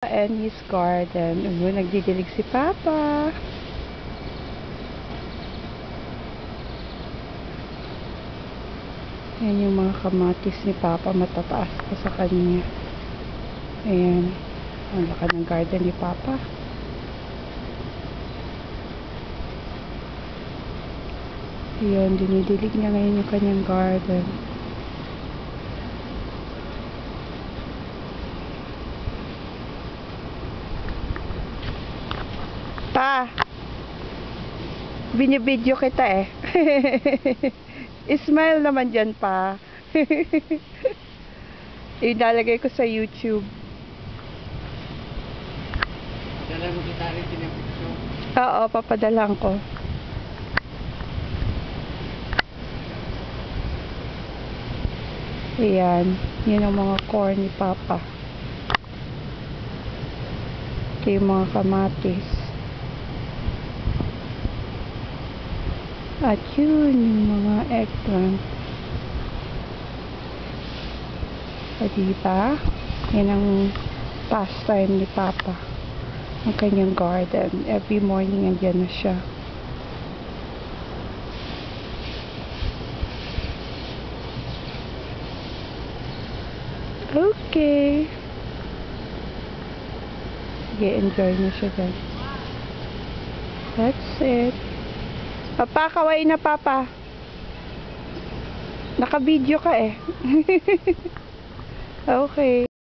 And his garden. Nagdidilig si Papa. Ayan yung mga kamatis ni Papa. Matataas pa sa kanya. Ayan. Ang laki ng garden ni Papa. Ayan. Dinidilig niya ngayon yung kanyang garden. Pa, binibidyo kita eh. Smile naman dyan pa. Ilalagay ko sa YouTube. Dala mo kita rin pinapicture. Oo, papadalang ko. Ayan, yun ang mga corn ni Papa. Ito yung mga kamatis. At yun, yung mga eggplant. O diba? Yan ang pastime ni Papa. Ang kanyang garden. Every morning, andyan na siya. Okay. Sige, enjoy na siya dyan. That's it. Papa, kaway na Papa. Naka-video ka eh. Okay.